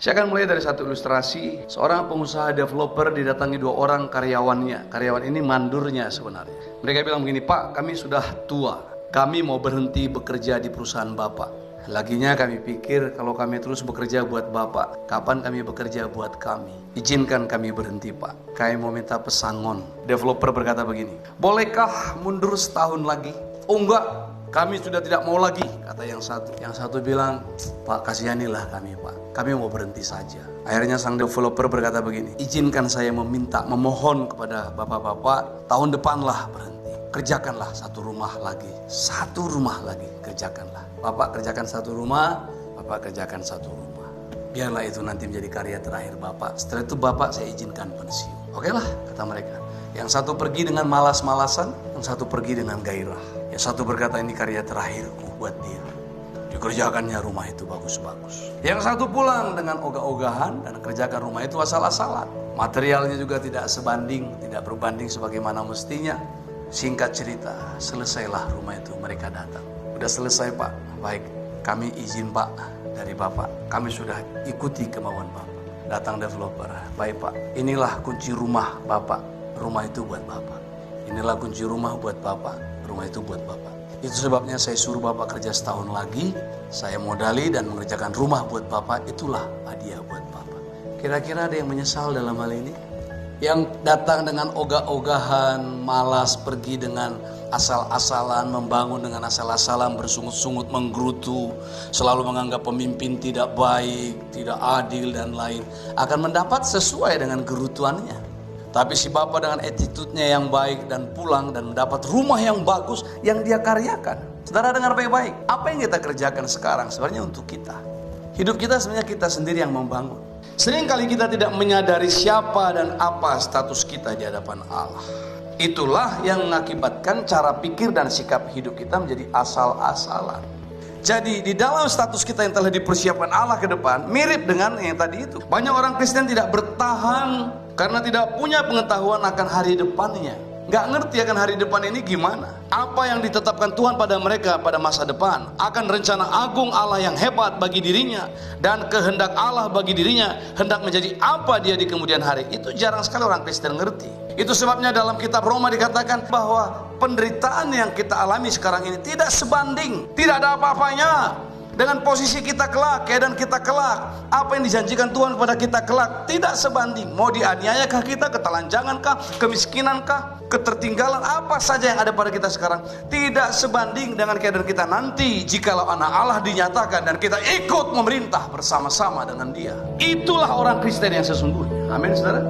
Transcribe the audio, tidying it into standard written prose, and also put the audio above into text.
Saya akan mulai dari satu ilustrasi. Seorang pengusaha developer didatangi 2 orang karyawannya. Karyawan ini mandurnya sebenarnya. Mereka bilang begini, "Pak, kami sudah tua. Kami mau berhenti bekerja di perusahaan Bapak. Laginya kami pikir kalau kami terus bekerja buat Bapak, kapan kami bekerja buat kami? Izinkan kami berhenti, Pak. Kami mau minta pesangon." Developer berkata begini, "Bolehkah mundur setahun lagi?" "Oh enggak, kami sudah tidak mau lagi," kata yang satu. Yang satu bilang, "Pak, kasihanilah kami, Pak. Kami mau berhenti saja." Akhirnya sang developer berkata begini, "Izinkan saya memohon kepada bapak-bapak, tahun depanlah berhenti. Kerjakanlah 1 rumah lagi. 1 rumah lagi kerjakanlah. Bapak kerjakan 1 rumah, Bapak kerjakan 1 rumah. Biarlah itu nanti menjadi karya terakhir Bapak. Setelah itu Bapak saya izinkan pensiun." "Oke lah," kata mereka. Yang satu pergi dengan malas-malasan, yang satu pergi dengan gairah. Yang satu berkata, "Ini karya terakhirku buat dia. Dikerjakannya rumah itu bagus-bagus." Yang satu pulang dengan ogah-ogahan dan kerjakan rumah itu asal-asalan. Materialnya juga tidak sebanding, tidak berbanding sebagaimana mestinya. Singkat cerita, selesailah rumah itu, mereka datang. "Udah selesai, Pak." "Baik, kami izin, Pak, dari Bapak. Kami sudah ikuti kemauan Bapak." Datang developer, "Baik, Pak, inilah kunci rumah Bapak. Rumah itu buat Bapak. Inilah kunci rumah buat Bapak. Rumah itu buat Bapak. Itu sebabnya saya suruh Bapak kerja setahun lagi. Saya modali dan mengerjakan rumah buat Bapak. Itulah hadiah buat Bapak." Kira-kira ada yang menyesal dalam hal ini? Yang datang dengan ogah-ogahan, malas, pergi dengan asal-asalan, membangun dengan asal-asalan, bersungut-sungut, menggerutu, selalu menganggap pemimpin tidak baik, tidak adil dan lain, akan mendapat sesuai dengan gerutuannya. Tapi si bapak dengan attitude-nya yang baik dan pulang dan mendapat rumah yang bagus yang dia karyakan. Saudara dengar baik-baik, apa yang kita kerjakan sekarang sebenarnya untuk kita. Hidup kita sebenarnya kita sendiri yang membangun. Seringkali kita tidak menyadari siapa dan apa status kita di hadapan Allah. Itulah yang mengakibatkan cara pikir dan sikap hidup kita menjadi asal-asalan. Jadi di dalam status kita yang telah dipersiapkan Allah ke depan, mirip dengan yang tadi itu. Banyak orang Kristen tidak bertahan karena tidak punya pengetahuan akan hari depannya. Gak ngerti akan hari depan ini gimana. Apa yang ditetapkan Tuhan pada mereka pada masa depan. Akan rencana agung Allah yang hebat bagi dirinya. Dan kehendak Allah bagi dirinya. Hendak menjadi apa dia di kemudian hari. Itu jarang sekali orang Kristen ngerti. Itu sebabnya dalam kitab Roma dikatakan bahwa penderitaan yang kita alami sekarang ini tidak sebanding. Tidak ada apa-apanya dengan posisi kita kelak, keadaan kita kelak. Apa yang dijanjikan Tuhan kepada kita kelak tidak sebanding. Mau dianiayakah kita, ketelanjangankah, kemiskinankah, ketertinggalan, apa saja yang ada pada kita sekarang tidak sebanding dengan keadaan kita nanti jikalau anak Allah dinyatakan dan kita ikut memerintah bersama-sama dengan Dia. Itulah orang Kristen yang sesungguhnya. Amin, saudara.